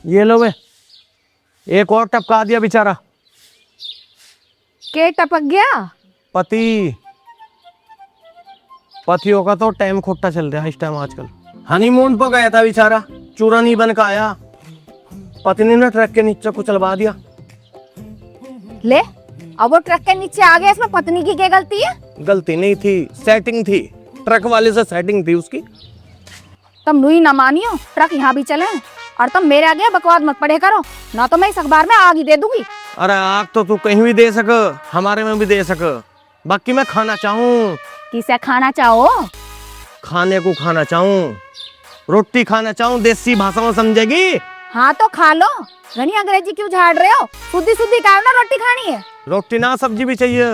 ये लो वे, एक और टपका दिया बेचारा। के टपक गया? पतियों का तो टाइम खोटा चल रहा है इस टाइम आजकल। हनीमून पर गया था बेचारा, चूरा नहीं बन के आया, पत्नी ने ट्रक के नीचे कुचलवा दिया। ले, अब वो ट्रक के नीचे आ गया, इसमें पत्नी की क्या गलती है? गलती नहीं थी, सेटिंग थी, ट्रक वाले से सेटिंग थी उसकी। तुम नुई ना मानियो, ट्रक यहाँ भी चले और तुम मेरे आगे बकवास मत पड़े करो, ना तो मैं इस अखबार में आग ही दे दूंगी। अरे आग तो तू कहीं भी दे सक, हमारे में भी दे सक, बाकी मैं खाना चाहूँ। किसे खाना चाहो? खाने को खाना चाहूँ, रोटी खाना चाहूँ, देसी भाषा में समझेगी? हाँ तो खा लो, घनी अंग्रेजी क्यों झाड़ रहे हो? शुद्धी शुद्धी कहो ना, रोटी खानी है। रोटी ना सब्जी भी चाहिए।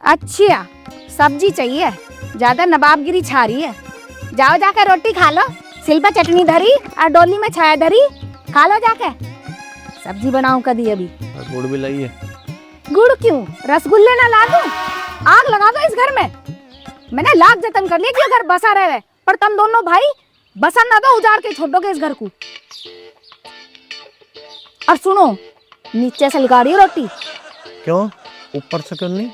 अच्छा, सब्जी चाहिए, ज्यादा नवाबगिरी छा रही है। जाओ जाके रोटी खा लो, सिल पे चटनी धरी और डोली में छाया धरी, खा लो जाके। सब्जी बनाऊं कदी अभी। गुड़ भी लाई है। गुड़ क्यों? रसगुल्ले ना ला दूं? आग लगा दो इस घर में। मैंने लाख जतन कर लिया कि ये घर बसा रहे, पर तुम दोनों भाई बसन ना दो, उजाड़ के छोड़ोगे इस घर को। और सुनो, नीचे से लगा रही हो रोटी। क्यों? ऊपर से क्यों नहीं?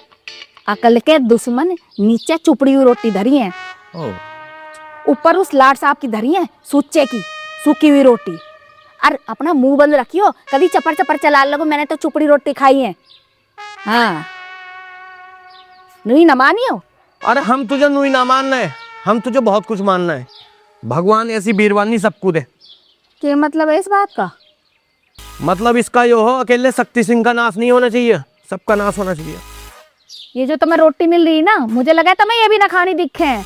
अकल के दुश्मन, नीचे चुपड़ी हुई रोटी धरी है, ऊपर उस लाड साहब की धरी है, सुच्चे की सूखी हुई रोटी। और अपना मुंह बंद रखियो, कभी चपर चपर चला लगो, मैंने तो चुपड़ी रोटी खाई है। हाँ, नहीं ना मानियो। अरे हम तुझे नुई ना मानना है, हम तुझे बहुत कुछ मानना है। भगवान ऐसी बीरवानी सबको दे। क्या मतलब है इस बात का? मतलब इसका यो हो, अकेले शक्ति सिंह का नाश नहीं होना चाहिए, सबका नाश होना चाहिए। ये जो तुम्हें रोटी मिल रही ना, मुझे लगा तुम्हें ये भी ना खानी दिखे हैं।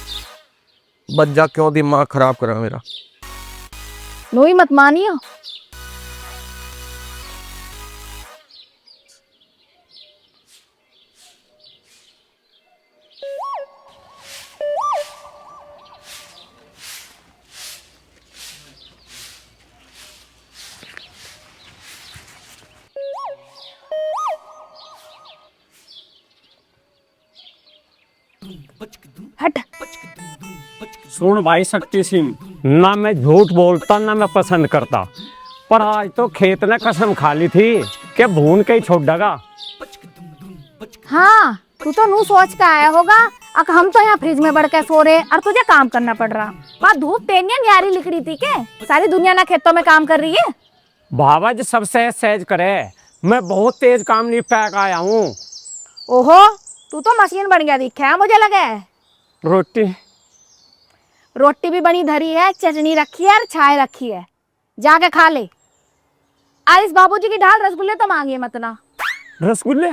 बच्चा क्यों दिमाग खराब करा मेरा। नोई मत मानियो। हट। सुन भाई शक्ति सिंह, ना मैं झूठ बोलता ना मैं पसंद करता, पर आज तो खेत ने कसम खा ली थी कि भून के ही छोड़ देगा। हाँ, तू तो नू सोच के आया होगा, अब हम तो यहाँ फ्रिज में बढ़ के सो रहे और तुझे काम करना पड़ रहा। वहाँ धूप तेनिया न्यारी लिख रही थी के सारी दुनिया ना खेतों में काम कर रही है। बाबा जी सबसे सहज करे, मैं बहुत तेज काम निपटा के आया हूँ। ओहो, तू तो मशीन बन गया दिखा है, मुझे लगा है। रोटी भी बनी धरी है, चटनी रखी है और चाय रखी है, जाके खा ले। और इस बाबूजी की ढाल रसगुल्ले तो मांगिए मत ना। रसगुल्ले?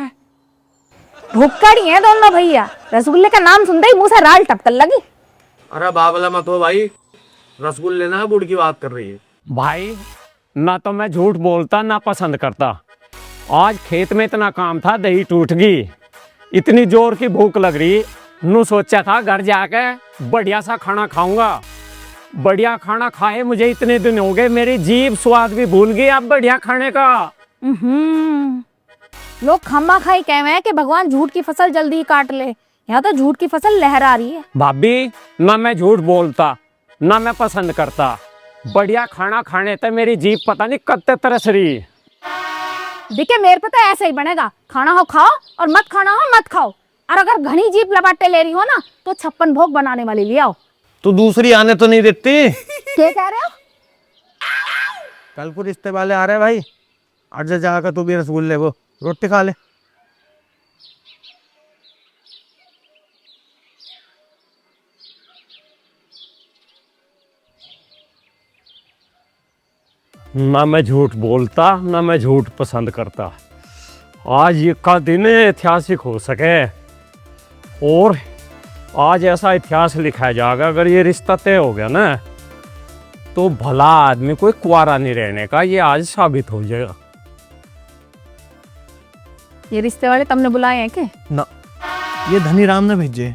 भुक्कड़ी है दोनों भैया, रसगुल्ले का नाम सुनते ही मुंह से राल टपकन लगी। अरे बाबला मत हो भाई, रसगुल्ले ना गुड़ की बात कर रही है। भाई ना तो मैं झूठ बोलता ना पसंद करता, आज खेत में इतना काम था, दही टूट गई, इतनी जोर की भूख लग रही, नू सोचा था घर जाके बढ़िया सा खाना खाऊंगा। बढ़िया खाना खाए मुझे इतने दिन हो गए, मेरी जीभ स्वाद भी भूल गई अब बढ़िया खाने का। लोग खम्मा खाई कह रहे हैं कि भगवान झूठ की फसल जल्दी ही काट ले, यहाँ तो झूठ की फसल लहरा रही है। भाभी, ना मैं झूठ बोलता ना मैं पसंद करता, बढ़िया खाना खाने तो मेरी जीभ पता नहीं कब तक तरस रही। देखिए मेरे पे तो ऐसे ही बनेगा, खाना हो खाओ और मत खाना हो मत खाओ, और अगर घनी जीप लबाटे ले रही हो ना तो 56 भोग बनाने वाली ले आओ। तू दूसरी आने तो नहीं देती? क्या कह रहे हो? कल को रिश्ते वाले आ रहे भाई, आज जाकर तू भी रसगुल्ले वो रोटी खा ले। ना मैं झूठ बोलता ना मैं झूठ पसंद करता, आज ये का दिन ऐतिहासिक हो सके और आज ऐसा इतिहास लिखा जाएगा, अगर ये रिश्ता तय हो गया ना तो भला आदमी कोई कुंवारा नहीं रहने का, ये आज साबित हो जाएगा। ये रिश्ते वाले तुमने बुलाए हैं क्या? ना, ये धनीराम ने भेजे।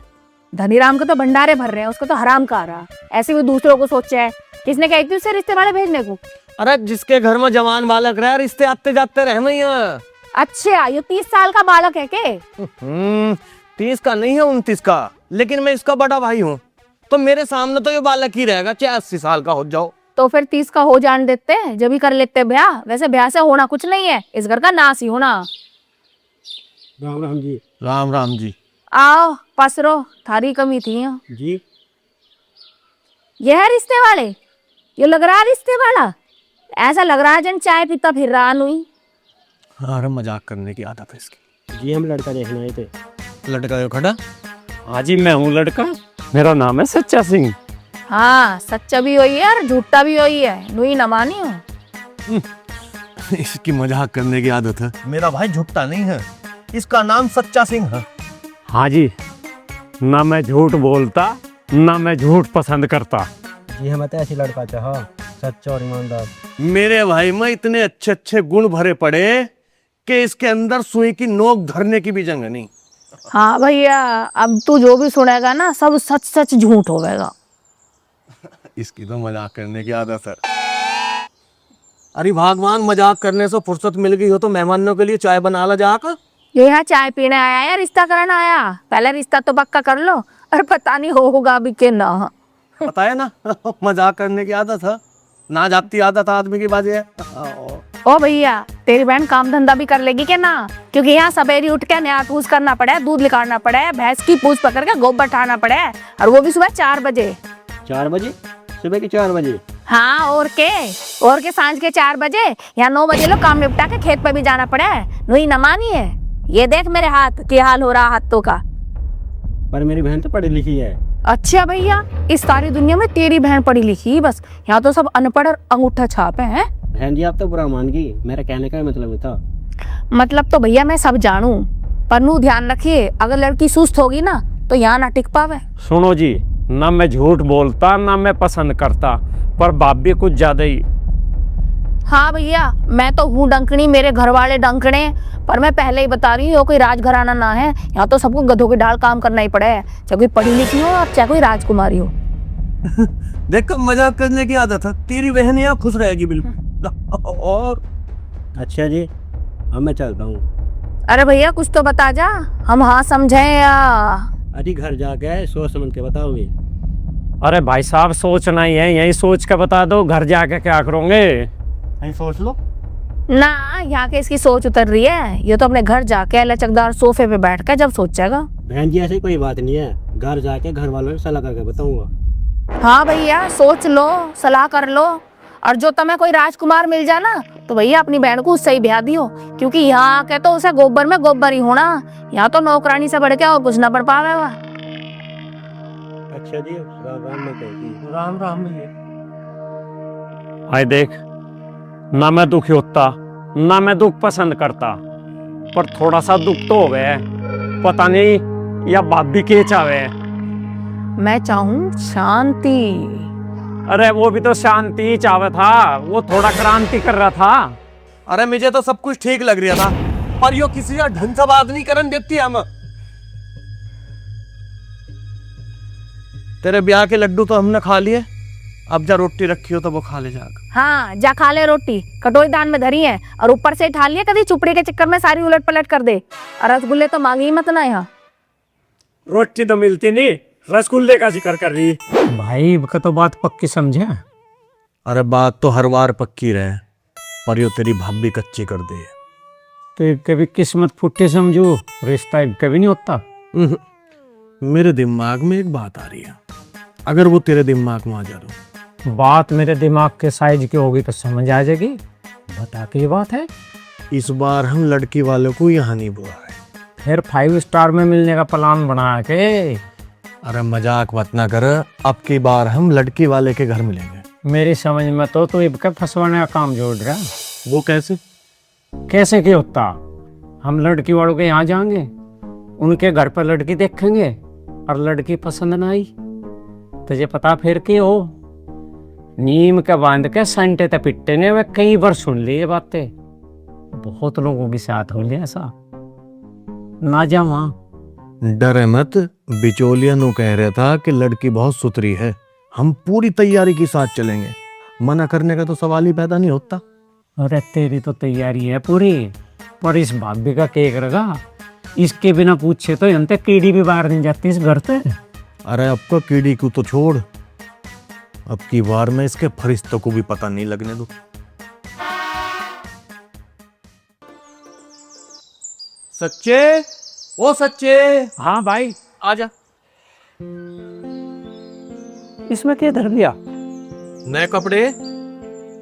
धनीराम को तो भंडारे भर रहे हैं, उसको तो हराम का रहा, ऐसे वो दूसरों को सोचा है। किसने कही थी उसे रिश्ते वाले भेजने को? अरे जिसके घर में जवान बालक रहे, रिश्ते आते जाते रहे। अच्छा, ये 30 साल का बालक है के? 30 का नहीं है, 29 का, लेकिन मैं इसका बड़ा भाई हूँ। तो मेरे सामने तो ये बालक ही रहेगा, चाहे 80 साल का हो जाओ। तो फिर 30 का हो जान देते, जब भी कर लेते ब्याह। वैसे ब्याह से होना कुछ नहीं है, इस घर का नाश ही होना। राम राम जी। राम राम जी। आओ पसरो, थारी कमी थी यहाँ। जी ये है रिश्ते वाले? ये लग रहा है रिश्ते वाला, ऐसा लग रहा है जन चाय पीता फिर रहा हुई। अरे मजाक करने की आदत है इसकी। जी हम लड़का देखने आए थे। लड़का जो खड़ा। हाँ जी, मैं हूँ लड़का, मेरा नाम है सच्चा सिंह। हाँ, सच्चा भी वही है और झूठा भी वही है, नुई न मानी हूँ। इसकी मजाक करने की आदत है। मेरा भाई झूठा नहीं है, इसका नाम सच्चा सिंह है। हाँ जी, ना मैं झूठ बोलता ना मैं झूठ पसंद करता। जी हम ऐसे लड़का चाहा, सच्चा और ईमानदार। मेरे भाई में इतने अच्छे अच्छे गुण भरे पड़े कि इसके अंदर सुई की नोक धरने की भी जंग नहीं। हाँ भैया, अब तू जो भी सुनेगा ना सब सच सच झूठ होगा। इसकी तो मजाक करने की आदत है। अरे भगवान, मजाक करने से फुर्सत मिल गई हो तो मेहमानों के लिए चाय बना ला जाकर। ये यहाँ चाय पीने आया या रिश्ता करना आया? पहले रिश्ता तो पक्का कर लो, और पता नहीं होगा भी कि ना। पता है ना, मजाक करने की आदत है, ना जाती आदत आदमी की बाजी है। ओ भैया, तेरी बहन काम धंधा भी कर लेगी क्या ना? क्योंकि यहाँ सवेरे उठ के नया ठूस करना पड़े, दूध निकालना पड़े, भैंस की पूंछ पकड़ के गोबर ठाना पड़े, और वो भी सुबह 4 बजे। 4 बजे? सुबह के 4 बजे? हाँ, और के सांझ के 4 बजे या 9 बजे लोग काम निपटा के खेत पे भी जाना पड़े। नुई न मानी है। ये देख मेरे हाथ क्या हाल हो रहा हाथों का। पर मेरी बहन तो पढ़ी लिखी है। अच्छा भैया, इस सारी दुनिया में तेरी बहन पढ़ी लिखी, बस यहाँ तो सब अनपढ़ और अंगूठा छाप है। बहन जी आप तो बुरा मान गई, मेरा कहने का मतलब था। मतलब तो भैया मैं सब जानू, पर नू ध्यान रखिए, अगर लड़की सुस्त होगी ना तो यहाँ ना टिक पावे। सुनो जी, ना मैं झूठ बोलता ना मैं पसंद करता, पर बाप भी कुछ ज्यादा ही। हाँ भैया, मैं तो हूँ डंकनी, मेरे घर वाले डंकने, पर मैं पहले ही बता रही हूँ कोई राजघराना ना है। यहाँ तो सबको गधों के डाल काम करना ही पड़े, चाहे कोई पढ़ी लिखी हो और चाहे कोई राजकुमारी हो। देख, मजाक करने की आदत है। तेरी बहन यहाँ खुश रहेगी बिल्कुल। और अच्छा जी, अब मैं चलता हूँ। अरे भैया कुछ तो बता जा, हम हाँ समझे या? अरे घर जाके सोच समझ के बताओगे। अरे भाई साहब, सोचना ही है, यही सोच के बता दो, घर जाके क्या करोगे? नहीं सोच लो ना, यहाँ के इसकी सोच उतर रही है। ये तो अपने घर जाके लचकदार सोफे पे बैठ कर जब सोचेगा। बहन जी ऐसी कोई बात नहीं है, घर जाके घर वालों से सलाह करके बताऊंगा। हाँ भैया, सोच लो, सलाह कर लो, और जो तुम्हें कोई राजकुमार मिल जाए ना तो भैया अपनी बहन को उससे ही ब्याह दियो, क्योंकि यहाँ आके तो उसे गोबर में गोबर ही होना। यहाँ तो नौकरानी से बढ़ के और कुछ ना बढ़ पावेगा। अच्छा जी, राम राम में कहती। राम राम। आए देख, ना मैं दुखी होता ना मैं दुख पसंद करता, पर थोड़ा सा दुख तो हो गया। पता नहीं या बाप भी के चाहे। मैं चाहूँ शांति। अरे वो भी तो शांति ही चाहता था, वो थोड़ा क्रांति कर रहा था। अरे मुझे तो सब कुछ ठीक लग रहा था, पर यो किसी का ढंग से बात नहीं करन देती हम। तेरे ब्याह के लड्डू तो हमने खा लिए, अब जा रोटी रखी हो तो वो खा ले जाकर। हाँ, जा खा ले रोटी, कटोरी दान में धरी है, और ऊपर से ठा लिए कभी चुपड़ी के चक्कर में सारी उलट पलट कर दे। और रसगुल्ले तो मांगी मत ना यहाँ। रोटी तो मिलती नहीं, रसगुल्ले का जिक्र कर रही। भाई का तो बात पक्की समझे। अरे बात तो हर बार पक्की रहे, पर यो तेरी भाभी कच्ची कर दे। तो कभी किस्मत फुट्टी समझो, रिश्ता कभी नहीं होता। मेरे दिमाग में एक बात आ रही है, अगर वो तेरे दिमाग में आ जा तो। बात मेरे दिमाग के साइज की होगी तो समझ आ जाएगी। बता के ये बात है। इस बार हम लड़की वालों को यहाँ नहीं बुलाए, फिर 5 स्टार में मिलने का प्लान बना के। अरे मजाक मत ना कर, अब की बार हम लड़की वाले के घर मिलेंगे। मेरी समझ में तो इबका फंसवाने का काम जोड़ रहा। वो कैसे? कैसे क्या होता? हम लड़की वालों के यहाँ जाएंगे, उनके घर पर लड़की देखेंगे, और लड़की पसंद ना आई तुझे पता फिर के हो। नीम के बांध के संटे ते पिट्टे ने वे कई बार सुन ली ये बातें, बहुत लोगों के साथ हो लिया ऐसा। ना जा वहां। डरे मत, बिचौलिया नु कह रहा था कि लड़की बहुत सुथरी है, हम पूरी तैयारी के साथ चलेंगे, मना करने का तो सवाल ही पैदा नहीं होता। अरे तेरी तो तैयारी है पूरी, पर इस भाभी का क्या करेगा? इसके बिना पूछे तो यंते कीड़ी भी बाहर नहीं जाती इस घर से। अरे अब तो कीड़ी को तो छोड़, अब की बार में इसके फरिश्तों को भी पता नहीं लगने दो। सच्चे, ओ सच्चे, हाँ भाई, आजा। इसमें क्या धर लिया? नए कपड़े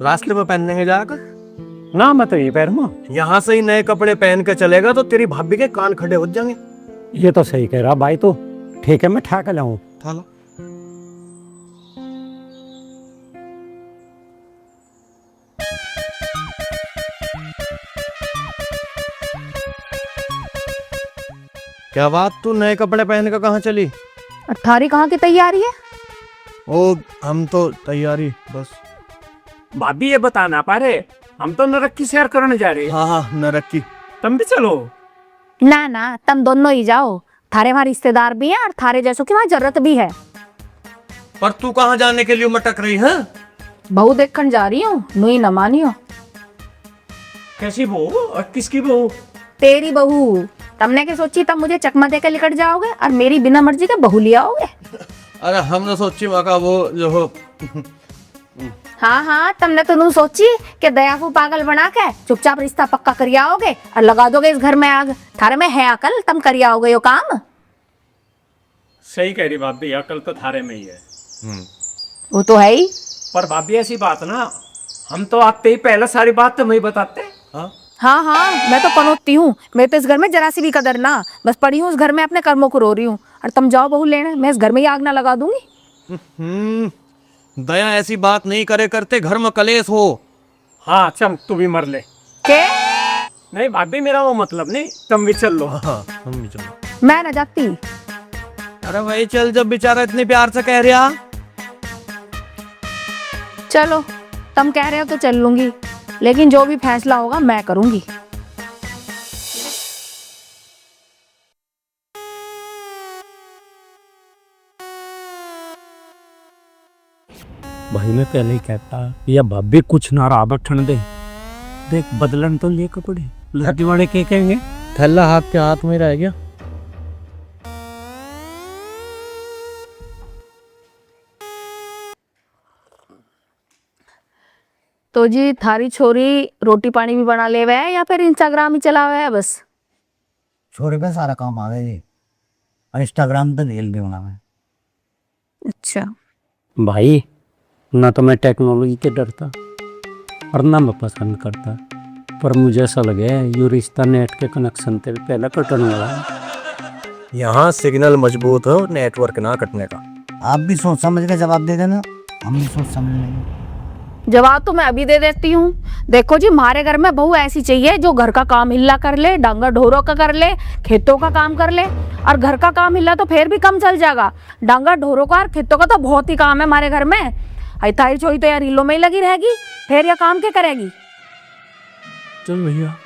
रास्ते में पहनेंगे जाकर। ना मत ये पैर में। यहाँ से ही नए कपड़े पहन के चलेगा तो तेरी भाभी के कान खड़े हो जाएंगे। ये तो सही कह रहा भाई, तो ठीक है मैं ठाक लाऊं। थाला क्या बात, तू नए कपड़े पहन के कहाँ चली? अठारी कहाँ की तैयारी है? ओ हम तो तैयारी बस। भाभी ये बताना पारे, हम तो नरक की सैर करने जा रहे हैं। हाँ हाँ न रखी। तुम भी चलो। ना ना, तुम दोनों ही जाओ, थारे वहाँ रिश्तेदार भी हैं और थारे जैसों की वहाँ जरूरत भी है। पर तू कहाँ जाने के लिए मटक रही है? बहू देखने जा रही हूँ, नुई न मानियो। कैसी बहू और किसकी बहू? तेरी बहू। तुमने क्या सोची तब मुझे चकमा दे के निकट जाओगे और मेरी बिना मर्जी के बहू लिया आओगे? अरे हम तो सोची मका वो जो हो। हाँ हाँ, तुमने तो नू सोची कि दया को पागल बना के चुपचाप रिश्ता पक्का कर आओगे और लगा दोगे इस घर में आग। थारे में है अकल, तुम कर आओगे यो काम? सही कह रही भाभी, अकल तो थारे में ही है। वो तो है ही। पर भाभी ऐसी बात ना, हम तो आते ही पहले सारी बात तुम्हें बताते। हाँ हाँ हाँ, मैं तो पनोती हूँ, मैं तो इस घर में जरा सी भी कदर ना, बस पड़ी हूँ उस घर में अपने कर्मों को रो रही हूँ। और तुम जाओ बहू लेने, मैं इस घर में ही आग ना लगा दूंगी। दया ऐसी बात नहीं करे करते, घर में कलेश हो। हाँ चम, तू भी मर ले। के? नहीं भाभी, मेरा वो मतलब नहीं, तुम भी चल लो। हाँ हम भी चलो। मैं न जाती। अरे भाई चल, जब बेचारा इतने प्यार से कह रहा। चलो, तुम कह रहे हो तो चल लूंगी, लेकिन जो भी फैसला होगा मैं करूंगी। भाई मैं पहले ही कहता, या भाभी कुछ ना रहा बैठन दे, देख बदलन तो ले कपड़े, लड़की वाले क्या कहेंगे? थैला हाथ के हाथ में रह गया। तो जी थारी छोरी रोटी पानी भी बना ले है या फिर इंस्टाग्राम ही चला हुआ है बस? छोरे पे सारा काम आ गया जी, और इंस्टाग्राम पे रील भी बना है। अच्छा। भाई ना तो मैं टेक्नोलॉजी के डरता और ना मैं पसंद करता, पर मुझे ऐसा लगे ये रिश्ता नेट के कनेक्शन से पहले कटने वाला है। यहाँ सिग्नल मजबूत हो, नेटवर्क ना कटने का। आप भी सोच समझ के जवाब दे देना, हम भी सोच समझ लेंगे। जवाब तो मैं अभी दे देती हूँ। देखो जी, हमारे घर में बहू ऐसी चाहिए जो घर का काम हिल्ला कर ले, डांगा ढोरों का कर ले, खेतों का काम कर ले। और घर का काम हिल्ला तो फिर भी कम चल जाएगा, डांगा ढोरों का और खेतों का तो बहुत ही काम है हमारे घर में। थारी छोरी तो यार रीलों में ही लगी रहेगी, फिर यह काम क्या करेगी? चल भैया,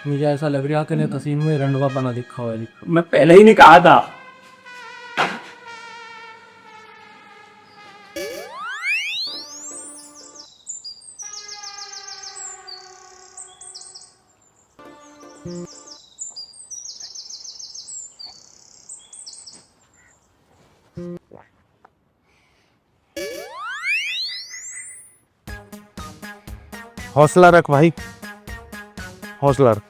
मुझे ऐसा लग रहा है कि तसीम में रंडवा बना दिखा हुआ है। मैं पहले ही नहीं कहा था। हौसला रख भाई, हौसला रख।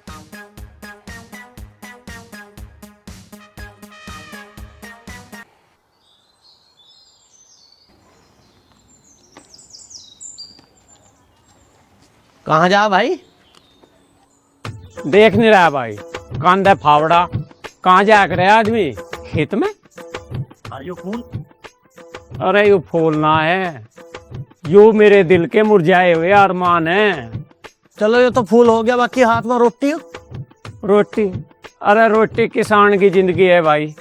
कहाँ जा भाई? देख नहीं रहा भाई, कांदा फावड़ा कहाँ जा रहे आदमी? खेत में? आयो फूल। अरे यू फूल ना है, यू मेरे दिल के मुरझाए हुए अरमान है। चलो ये तो फूल हो गया, बाकी हाथ में रोटी हो। रोटी? अरे रोटी किसान की जिंदगी है भाई,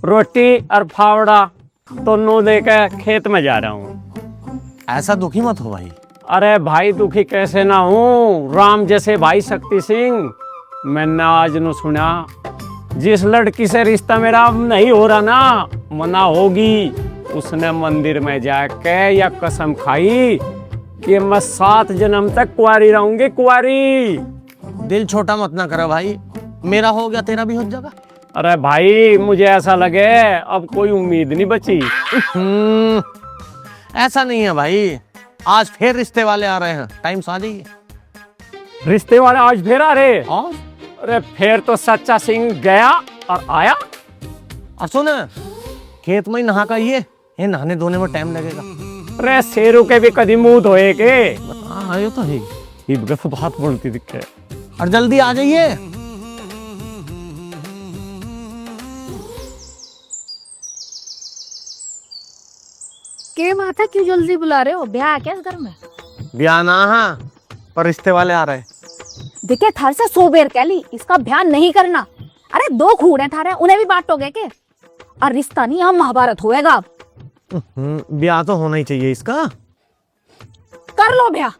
रोटी और फावड़ा दोनों लेकर खेत में जा रहा हूँ। ऐसा दुखी मत हो भाई। अरे भाई दुखी कैसे ना हूँ, राम जैसे भाई शक्ति सिंह। मैंने आज न सुना, जिस लड़की से रिश्ता मेरा नहीं हो रहा ना, मना होगी, उसने मंदिर में जाके या कसम खाई कि मैं 7 जन्म तक कुंवारी रहूंगी, कुंवारी। दिल छोटा मत ना करो भाई, मेरा हो गया तेरा भी हो जाएगा। अरे भाई मुझे ऐसा लगे अब कोई उम्मीद नहीं बची। ऐसा नहीं है भाई, आज फिर रिश्ते वाले आ रहे हैं, टाइम से आ जाइए। रिश्ते वाले आज फिर आ रहे? अरे फिर तो सच्चा सिंह गया और आया। और सुन, खेत में ही नहा का ये नहाने धोने में टाइम लगेगा। अरे शेरों के भी कदी मुंह धोए के। हाँ ये तो है। तो बात बोलती दिखे। और जल्दी आ जाइए। के माथा क्यों जल्दी बुला रहे हो? ब्याह है क्या इस घर में? ब्याह ना, हाँ पर रिश्ते वाले आ रहे। देखे थार से 100 बेर कह ली इसका ध्यान नहीं करना। अरे 2 खूड़े थारे, उन्हें भी बांटोगे के? और रिश्ता नहीं, हम महाभारत होएगा अब। ब्याह तो होना ही चाहिए इसका। कर लो ब्याह,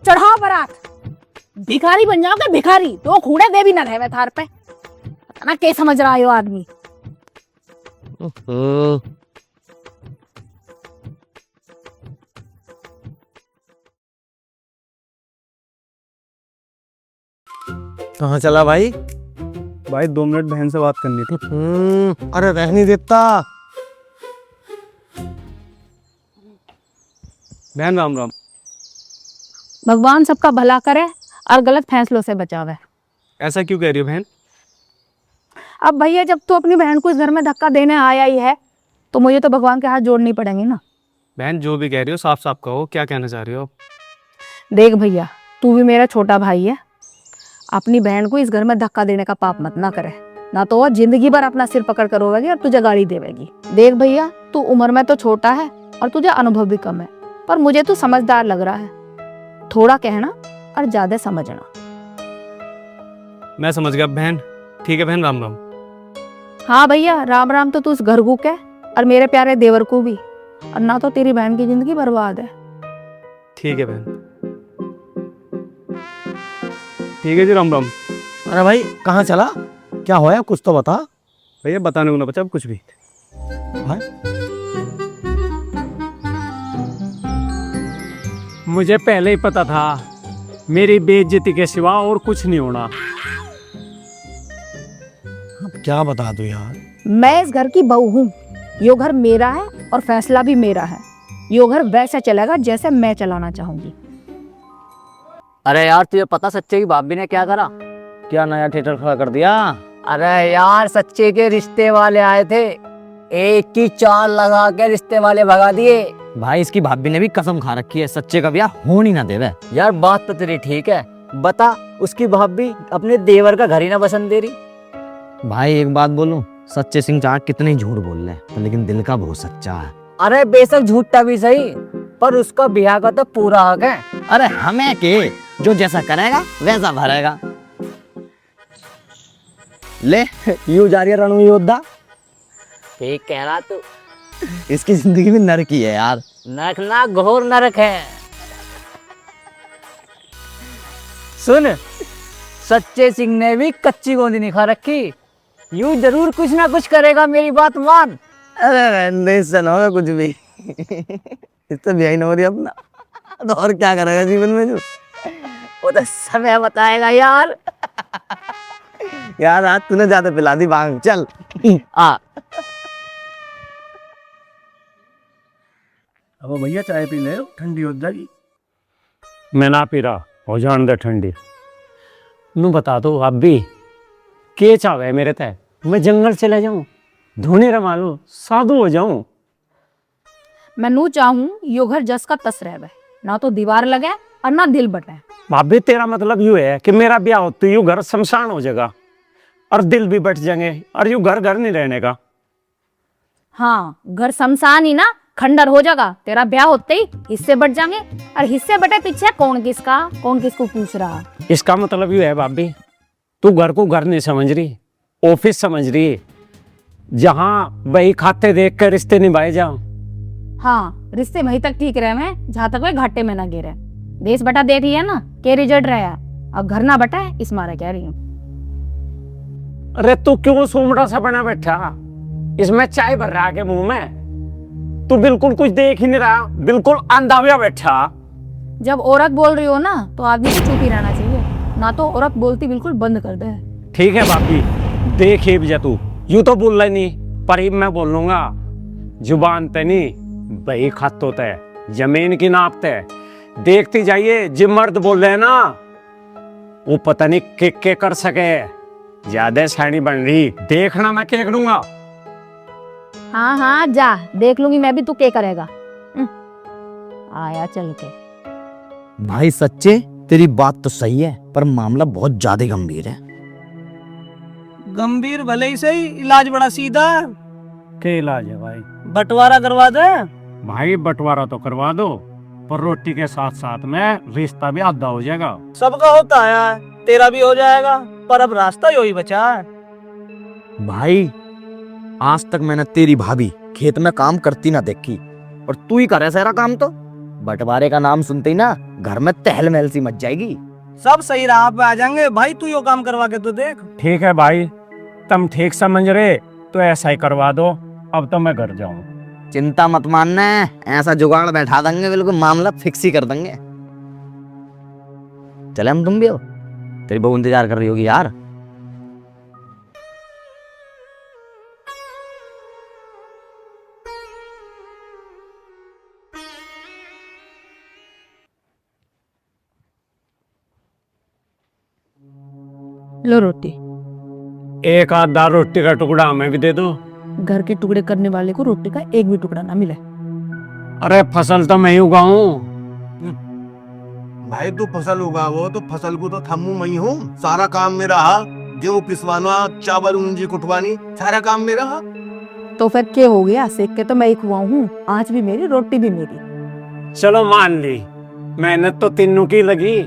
चढ़ाओ बारात, भिखारी बन जाओगे भिखारी। 2 खूड़े दे भी ना रहे थार पे। पता ना क्या समझ रहा हो आदमी। कहाँ चला भाई? भाई 2 मिनट बहन से बात करनी थी। अरे रह नहीं देता। बहन राम राम। भगवान सबका भला करे और गलत फैसलों से बचावे। ऐसा क्यों कह रही हो बहन? अब भैया जब तू अपनी बहन को इस घर में धक्का देने आया ही है तो मुझे तो भगवान के हाथ जोड़नी पड़ेंगे ना। बहन जो भी कह रही हो साफ साफ कहो, क्या कहना चाह रही हो? देख भैया, तू भी मेरा छोटा भाई है। अपनी बहन को इस घर में धक्का देने का पाप मत ना करे, ना तो वो जिंदगी भर अपना सिर पकड़ कर रोवेगी और तुझे गाली देवेगी। देख भैया, तू उम्र में तो छोटा है और तुझे अनुभव भी कम है, पर मुझे तू समझदार लग रहा है। थोड़ा कहना और ज्यादा समझना। मैं समझ गया बहन। ठीक है बहन, राम राम। हाँ भैया, राम राम तो तू उस घर को कह और मेरे प्यारे देवर को भी, और ना तो तेरी बहन की जिंदगी बर्बाद है। ठीक है बहन। ठीक है जी, राम राम। अरे भाई कहाँ चला? क्या होया, कुछ तो बता। भैया बताने को ना बचा अब कुछ भी। भाई मुझे पहले ही पता था मेरी बेइज्जती के सिवा और कुछ नहीं होना। अब क्या बता दूं यार। मैं इस घर की बहू हूँ, यो घर मेरा है और फैसला भी मेरा है। यो घर वैसे चलेगा जैसे मैं चलाना चाहूंगी। अरे यार तुझे पता सच्चे की भाभी ने क्या करा? क्या नया थिएटर खड़ा कर दिया? अरे यार सच्चे के रिश्ते वाले आए थे, एक की चाल लगा के रिश्ते वाले भगा दिए। भाई इसकी भाभी ने भी कसम खा रखी है सच्चे का ब्याह होने ही ना देवे। यार बात तो तेरी ठीक है, बता उसकी भाभी अपने देवर का घर ही ना बसन दे रही। भाई एक बात बोलूं, सच्चे सिंह चाहे कितने झूठ बोल रहे लेकिन दिल का बहुत सच्चा है। अरे बेशक झूठा भी सही, पर उसका ब्याह का तो पूरा हक है। अरे हमें के जो जैसा करेगा वैसा भरेगा। ले यू जा रही है रणु योद्धा। ठीक कह रहा तू। इसकी जिंदगी में नरक ही है यार। नरक ना, घोर नरक है। सुन, सच्चे सिंह ने भी कच्ची गोंदी नहीं खा रखी। यू जरूर कुछ ना कुछ करेगा, मेरी बात मान। अरे नहीं सुना कुछ भी। इससे ब्याह नहीं हो रही अपना, तो और क्या करेगा जीवन में? जो वो तो समय बताएगा यार। यार आज तूने ज्यादा पिला दी भांग, चल आ। अब भैया चाय पी ले, ठंडी हो जाएगी। मैं ना पी रहा, हो जान दे ठंडी। नू बता दो आप भी के चाहे मेरे तय? मैं जंगल चले जाऊं, धोनी रमा लूं, साधु हो जाऊं। मैं नू चाहूं यो घर जस का तस रहे, ना तो दीवार लगे और ना दिल बटे। भाभी तेरा मतलब यूं है कि मेरा ब्याह हो तो यूं घर शमशान हो जाएगा और दिल भी बट जाएंगे और यूं घर घर नहीं रहने का। हाँ, घर शमशान ही ना खंडर हो जाएगा। तेरा ब्याह होते ही हिस्से बट जाएंगे, और हिस्से बटे पीछे कौन किसको पूछ रहा। इसका मतलब यूं है भाभी, तू घर को घर नहीं समझ रही, ऑफिस समझ रही, जहां वही खाते देख कर रिश्ते निभाए जाओ। हाँ, रिश्ते वहीं तक ठीक रहे में जहाँ तक वे घाटे में ना गिरे। देश बटा दे रही है ना, के रिजल्ट रहा, अब घर ना बटा है, इस मारे कह रही हूँ। अरे तू क्यों सोमड़ा सा बना बैठा? इसमें चाय भर रहा के मुंह में? तू बिल्कुल कुछ देख ही नहीं रहा, बिल्कुल अंधा हुआ बैठा। जब औरत बोल रही हो ना तो आदमी को चुप ही रहना चाहिए, ना तो औरत बोलती बिल्कुल बंद कर दे। ठीक है भाभी, देख ही जा तू, यूं तो बोल रही नहीं, पर मैं बोल लूंगा। जुबान ते नहीं, बही खातो तय, जमीन की नाप तय। देखती जाइए, जिम मर्द बोल रहे हैं ना, वो पता नहीं के कर सके। ज्यादा सैनी बन रही, देखना मैं क्या करूंगा। हाँ हाँ जा देख लूंगी मैं भी, तू क्या करेगा। आया चल के। भाई सच्चे तेरी बात तो सही है, पर मामला बहुत ज्यादा गंभीर है। गंभीर भले ही सही, इलाज बड़ा सीधा है। क्या इलाज है भाई? बंटवारा करवा दे। भाई बंटवारा तो करवा दो, पर रोटी के साथ साथ में रिश्ता भी आधा हो जाएगा। सबका होता है, तेरा भी हो जाएगा, पर अब रास्ता ही वही बचा है। भाई आज तक मैंने तेरी भाभी खेत में काम करती ना देखी, और तू ही करे सारा काम। तो बंटवारे का नाम सुनते ही ना घर में तहल महल सी मच जाएगी। सब सही राह पे आ जाएंगे भाई, तू यो काम करवा के तो देख। ठीक है भाई, तुम ठीक समझ रहे तो ऐसा ही करवा दो। अब तो मैं घर जाऊं। चिंता मत मानना, ऐसा जुगाड़ बैठा देंगे, बिल्कुल मामला फिक्स ही कर देंगे। चले हम, तुम भी हो? तेरी बहू इंतजार कर रही होगी यार। लो रोटी। एक आधा रोटी का टुकड़ा हमें भी दे दो। घर के टुकड़े करने वाले को रोटी का एक भी टुकड़ा ना मिले। अरे फसल तो मैं ही उगाऊं। भाई तू फसल उगावो तो फसल को तो थम्मू मैं ही हूँ। सारा काम मेरा हा, गेहूं पिसवाना, चावल ऊंजी कुटवानी, सारा काम मेरा हा। तो फिर क्या हो गया, सेक के तो मैं ही खुआऊं हूँ। आज भी मेरी रोटी भी मेरी। चलो मान ली, मेहनत तो तीनों की लगी।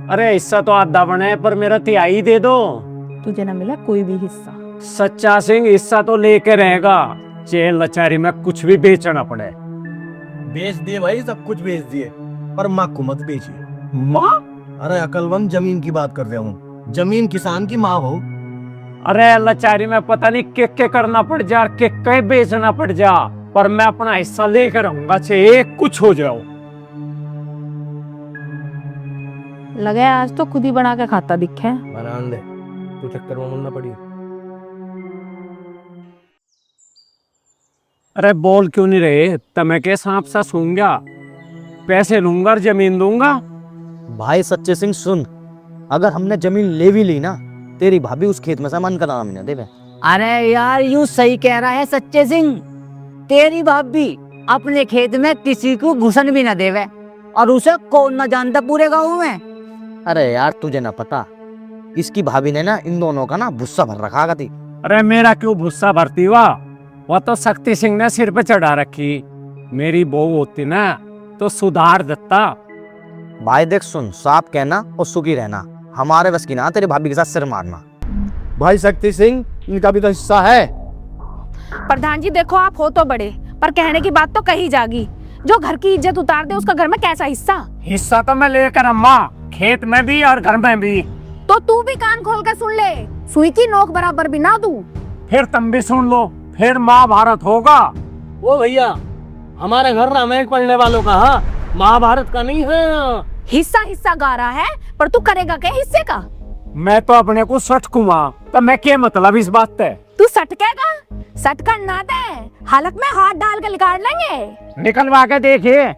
अरे हिस्सा तो आधा बने, पर मेरा तिहाई दे दो। तुझे ना मिला कोई भी हिस्सा। सच्चा सिंह हिस्सा तो लेके रहेगा, चाहे लाचारी में कुछ भी बेचना पड़े। बेच दिए भाई, सब कुछ बेच दिए, पर माँ को मत बेचिए। माँ? अरे अकलमंद जमीन की बात कर रहा हूँ, जमीन किसान की माँ हो। अरे लाचारी में पता नहीं के करना पड़ जा, के बेचना पड़ जा, पर मैं अपना हिस्सा लेकर रहूंगा, चाहे कुछ हो जाओ। लगे आज तो खुद ही बना के खाता दिखे। बरान दे, तू चक्कर में मुन्ना पड़ी। अरे बोल क्यों नहीं रहे? तमें के सांप सा सूंगा, पैसे लूंगा और जमीन दूंगा। भाई सच्चे सिंह सुन, अगर हमने जमीन ले भी ली ना, तेरी भाभी उस खेत में से मन का नाम नहीं देवे। अरे यार यूं सही कह रहा है सच्चे सिंह। तेरी भाभी अपने खेत में किसी को घुसन भी ना देवे, और उसे कौन ना जानता पूरे गांव में। अरे यार तुझे ना पता, इसकी भाभी ने ना इन दोनों का ना भुस्सा भर रखा थी। अरे मेरा क्यों भुस्सा भरती हुआ? वो तो शक्ति सिंह ने सिर पे चढ़ा रखी। मेरी बहू होती ना तो सुधार देता। भाई देख सुन, साफ कहना और सुखी रहना, हमारे बस की ना तेरी भाभी के साथ सिर मारना। भाई शक्ति सिंह, इनका भी तो हिस्सा है। प्रधान जी देखो, आप हो तो बड़े, पर कहने की बात तो कही जागी। जो घर की इज्जत उतार दे उसका घर में कैसा हिस्सा? हिस्सा तो मैं लेकर अम्मा, खेत में भी और घर में भी। तो तू भी कान खोल कर सुन ले, सुई की नोक बराबर भी ना दूं। फिर तुम भी सुन लो, फिर महाभारत होगा। ओ भैया, हमारे घर रामायण पढ़ने वालों का, हाँ, महाभारत का नहीं है। हिस्सा हिस्सा गा रहा है, पर तू करेगा क्या हिस्से का? मैं तो अपने को सटकूंगा, तो मैं क्या मतलब इस बात पे? तू सटकेगा? सटकर ना दे, हलक में हाथ डाल के निकाल लेंगे। निकलवा के देखिए।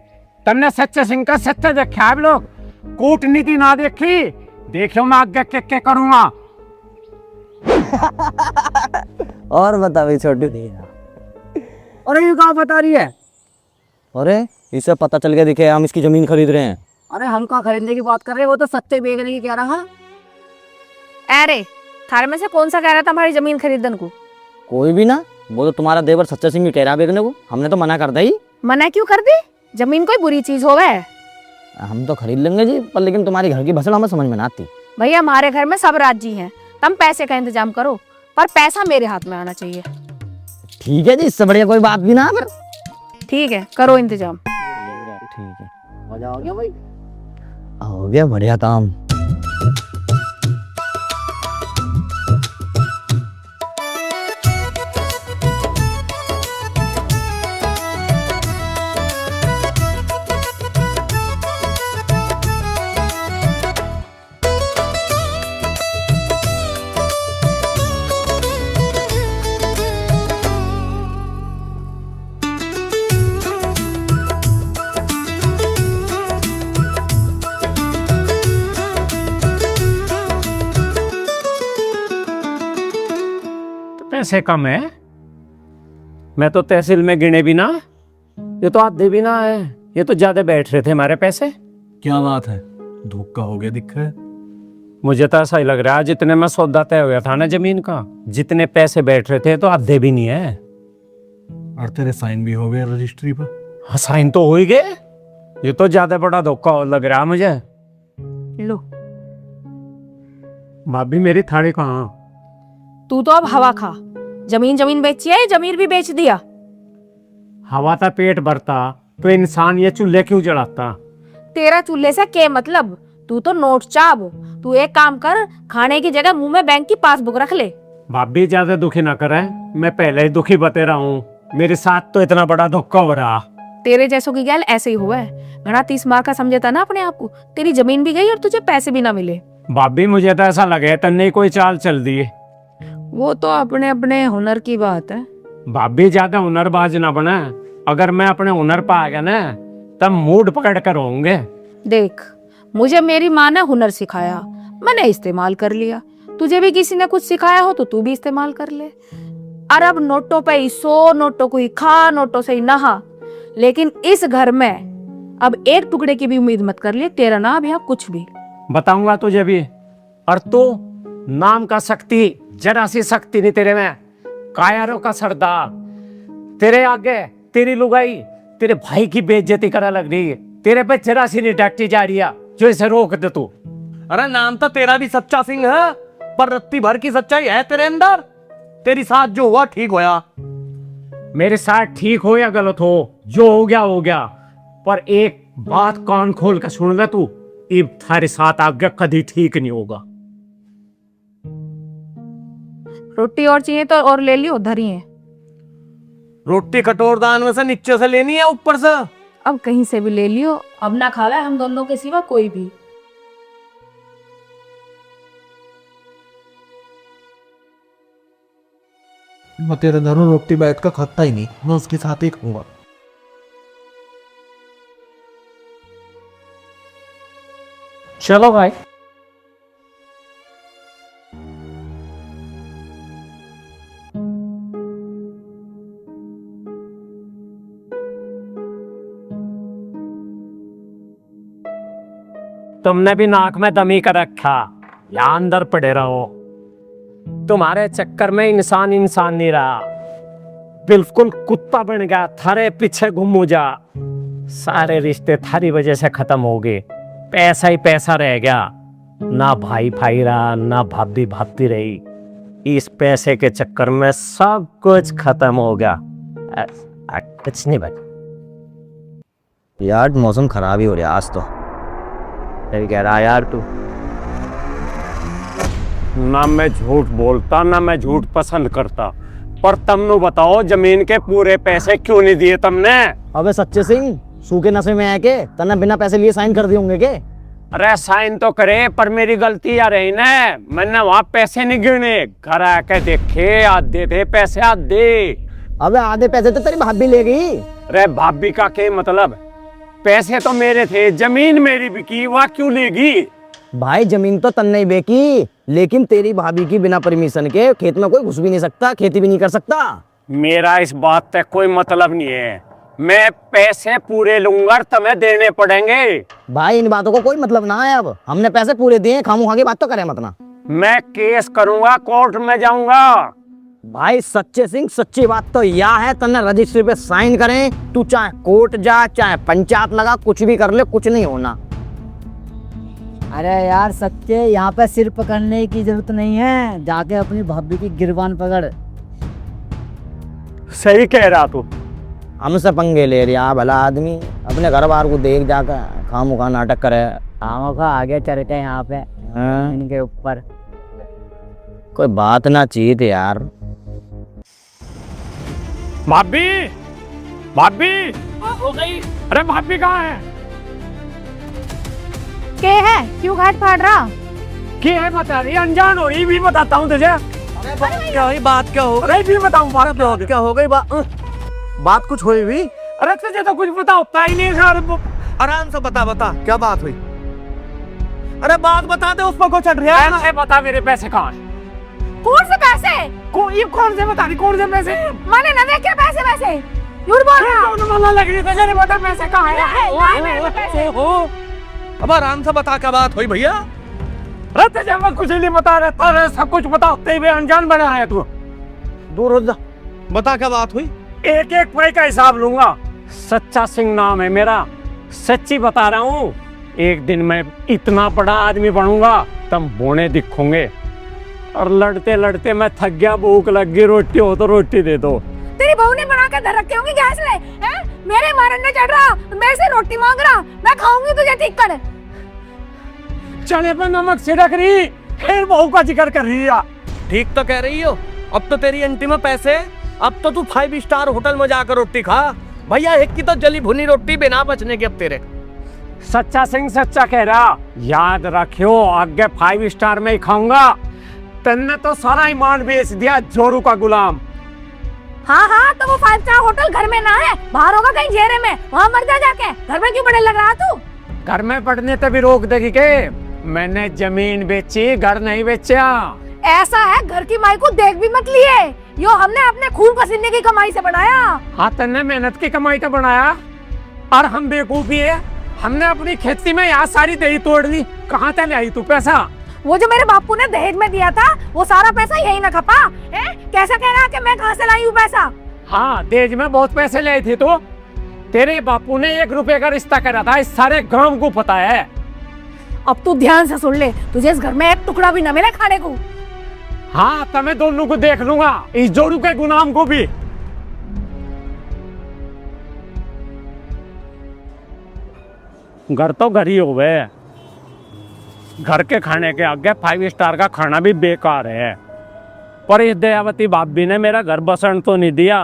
तुमने सच्चे सिंह का सत्य देखा है? लोग कूटनीति ना देखी, देखो मैं आगे क्या करूंगा। और बता भाई छोटू। अरे ये कहाँ बता रही है? अरे इसे पता चल गया, दिखे हम इसकी जमीन खरीद रहे हैं। अरे हम कहाँ खरीदने की बात कर रहे हैं, वो तो सत्ते बेचने की कह रहा। अरे थारे में से कौन सा कह रहा था हमारी जमीन खरीदने को? कोई भी ना, वो तो तुम्हारा देवर सच्चा सिंह भी कह रहा है बेचने को। हमने तो मना कर दी। मना क्यों कर दी? जमीन कोई बुरी चीज हो गए? हम तो खरीद लेंगे जी, पर लेकिन तुम्हारी घर की फसल हमें समझ में ना आती। भैया हमारे घर में सब राजी हैं, तुम पैसे का इंतजाम करो, पर पैसा मेरे हाथ में आना चाहिए। ठीक है जी, इससे बढ़िया कोई बात भी ना। फिर ठीक है, करो इंतजाम। ठीक है, मजा आ गया भाई। हो गया बढ़िया काम। पैसे कम है? मैं तो तहसील में गिने भी ना, ये तो आधे भी ना है, ये तो ज्यादा बैठ रहे थे हमारे पैसे। क्या बात है, धोखा हो गया दिख रहा है। मुझे तो ऐसा ही लग रहा है, जितने में सौदा तय हुआ था ना जमीन का, जितने पैसे बैठ रहे थे तो आधे भी नहीं है। और तेरे साइन भी हो गए रजिस्ट्री पर। हाँ, साइन तो हो ही गए। ये तो ज्यादा बड़ा धोखा लग रहा है मुझे। लो, भाभी मेरी थाली कहाँ? तू तो अब हवा खा। जमीन बेची है, जमीन भी बेच दिया। हवा था पेट भरता तो इंसान ये चूल्हे क्यों जलाता? तेरा चूल्हे से क्या मतलब? तू तो नोट चाब। तू एक काम कर, खाने की जगह मुंह में बैंक की पासबुक रख ले। भाभी ज्यादा दुखी ना करे, मैं पहले ही दुखी बते रहा हूँ। मेरे साथ तो इतना बड़ा धोखा हो रहा। तेरे जैसों की गैल ऐसे ही हुआ है। घना 30 मार का समझे था ना अपने आप को। तेरी जमीन भी गई और तुझे पैसे भी ना मिले। भाभी मुझे तो ऐसा लगे तन्ने कोई चाल चल दी। वो तो अपने अपने हुनर की बात है। भाभी ज्यादा हुनरबाज ना बना। अगर मैं अपने हुनर पा गया ना, तब मूड पकड़ कर होंगे। देख, मुझे मेरी माँ ने हुनर सिखाया, मैंने इस्तेमाल कर लिया। तुझे भी किसी ने कुछ सिखाया हो तो तू भी इस्तेमाल कर ले। और अब नोटों पे ही सो, नोटों को ही खा, नोटों से ही नहा। लेकिन इस घर में अब एक टुकड़े की भी उम्मीद मत कर लिए। तेरा ना अब यहाँ कुछ भी। बताऊंगा तुझे भी। और तू नाम का शक्ति, जरा सी शक्ति नहीं तेरे में। कायरों का सरदार, तेरे आगे तेरी लुगाई तेरे भाई की बेइज्जती करा लग रही है। तेरे पे जरा सी नहीं डांटी जा रही है, जो इसे रोक दे तू। अरे नाम तो तेरा भी सच्चा सिंह है, पर रत्ती भर की सच्चाई है तेरे अंदर। तेरी साथ जो हुआ ठीक होया। मेरे साथ ठीक हो या गलत हो, जो हो गया। पर एक बात कान खोल कर सुन ले तू, इब थारे साथ आगे कभी ठीक नहीं होगा। रोटी और चाहिए तो और ले लियो, धरी है। रोटी कटोरदान में से नीचे से लेनी है ऊपर से? अब कहीं से भी ले लियो। अब ना खावे हम दोनों के सिवा कोई भी। मैं तेरे धरो रोटी बैठ कर खाता ही नहीं, मैं उसके साथ ही खाऊंगा। चलो भाई। तुमने भी नाक में दमी कर रखा, या अंदर पड़े रहो। तुम्हारे चक्कर में इंसान नहीं रहा, बिल्कुल कुत्ता बन गया। थारे पीछे घूमू जा, सारे रिश्ते थारी वजह से खत्म हो गए। पैसा ही पैसा रह गया, ना भाई भाई रहा, ना भाभी भाभी रही। इस पैसे के चक्कर में सब कुछ खत्म हो गया। कुछ नहीं भाई। यार मौसम खराब ही हो रहा है आज तो। फिर कह रहा यार तू। ना मैं झूठ बोलता, ना मैं झूठ पसंद करता, पर तुमने बताओ जमीन के पूरे पैसे क्यों नहीं दिए तुमने? अबे सच्चे सिंह, सूखे नशे में आके तने बिना पैसे लिए साइन कर दिए होंगे के? अरे साइन तो करे, पर मेरी गलती आ रही ना, मैंने वहां पैसे नहीं गिने। घर आके देखे आधे थे पैसे, आधे। अबे आधे पैसे तो तेरी भाभी ले गई। अरे भाभी का क्या मतलब? पैसे तो मेरे थे, जमीन मेरी बिकी, वह क्यों लेगी? भाई जमीन तो तन्ने ही बेकी, लेकिन तेरी भाभी की बिना परमिशन के खेत में कोई घुस भी नहीं सकता, खेती भी नहीं कर सकता। मेरा इस बात तक कोई मतलब नहीं है। मैं पैसे पूरे लूंगा, तुम्हें देने पड़ेंगे। भाई इन बातों को कोई मतलब ना है। अब हमने पैसे पूरे दिए, खामोखा की बात तो करे मत ना। मैं केस करूंगा, कोर्ट में जाऊंगा। भाई सच्चे सिंह, सच्ची बात तो यह है, तन्ने रजिस्ट्री पे साइन करें, तू चाहे कोर्ट जा, चाहे पंचायत लगा, कुछ भी कर ले, कुछ नहीं होना। अरे यार सच्चे, यहाँ पे सिर पकड़ने की जरूरत नहीं है, जाके अपनी भाभी की गिरबान पकड़। सही कह रहा तू। हमसे पंगे ले रहा भला आदमी, अपने घर बार को देख जाकर खामोखा नाटक करे। खामोखा आगे चलते हैं यहाँ पे इनके ऊपर। कोई बात ना चाहिए थी यार। भाभी, भाभी हो गई। अरे भाभी कहाँ है? क्या है? क्यों घाट फाड़ रहा? क्या है बता रही? अनजान हो रही भी बताता हूँ तुझे। क्या हुई? बात क्या हो अरे भी बताऊँ बात क्या हो गई? क्या हो गई? बात कुछ हुई भी? अरे तुझे तो कुछ पता होता ही नहीं सर। आराम से बता क्या बात हुई? अरे बात बता दे, उस पर को चढ़ रहा है। बता मेरे पैसे कहाँ हैं? कौन से पैसे? ये कौन से बता रही, कौन से पैसे? मैंने न देखे पैसे वैसे, झूठ बोल रहा हूँ। मला लग रही था बेटा पैसे कहाँ है? अब आराम से बता क्या बात हुई भैया। रहते जब मैं कुछ नहीं बता रहा था, सब कुछ बताते हुए अनजान बना है तू। दूर हो जा, बता क्या बात हुई। एक एक पैसे का हिसाब लूंगा। सच्चा सिंह नाम है मेरा, सच्ची बता रहा हूँ। एक दिन मैं इतना बड़ा आदमी बनूंगा, तब बोने दिखोगे। और लड़ते लड़ते मैं थक गया, भूख लग गई, रोटी हो तो रोटी दे दो। तेरी बहू ने बना कर धर रखे होंगे गैस ले, हैं? मेरे मारन ने चढ़ रहा, मेरे से रोटी मांग रहा, मैं खाऊंगी तुझे ठीक कर। चने पर नमक छिड़क रही, फिर बहू का जिक्र कर रही है। ठीक तो कह रही हो। अब तो तेरी एंटी में पैसे, अब तो तू 5 स्टार होटल में जाकर रोटी खा। भैया एक की तो जली भुनी रोटी बिना बचने की अब तेरे। सच्चा सिंह सच्चा कह रहा, याद रखियो आगे 5 स्टार में ही खाऊंगा। तन्ने तो सारा ईमान बेच दिया, जोरू का गुलाम। हाँ हाँ, तो वो 5 स्टार होटल घर में ना है, बाहर होगा कहीं घेरे में, वहाँ मर जा जाके। घर में क्यों बड़े लग रहा तू? घर में पढ़ने तभी रोक देगी के? मैंने जमीन बेची, घर नहीं बेचा। ऐसा है, घर की माई को देख भी मत लिए, यो हमने अपने खून पसीने की कमाई से बनाया। हाँ, तन्ने मेहनत की कमाई का बनाया, और हम बेवकूफी है, हमने अपनी खेती में यहाँ सारी दही तोड़ ली। कहाँ से ले आई तू पैसा? वो जो मेरे बापू ने दहेज में दिया था, वो सारा पैसा यही ना खपा है? कैसा कह रहा कि मैं कहाँ से लाई हूँ पैसा? हाँ, दहेज में बहुत पैसे ले आई थी तो। तेरे बापू ने 1 रुपए का रिश्ता करा था, इस सारे गांव को पता है। अब तू ध्यान से सुन ले, तुझे इस घर में एक टुकड़ा भी न मिले खाने को। हाँ, तो मैं दोनों को देख लूंगा, इस जोरू के गुलाम को भी। घर तो घर ही हो गए, घर के खाने के आगे 5 स्टार का खाना भी बेकार है। पर इस दयावती भाभी ने मेरा घर बसन तो नहीं दिया।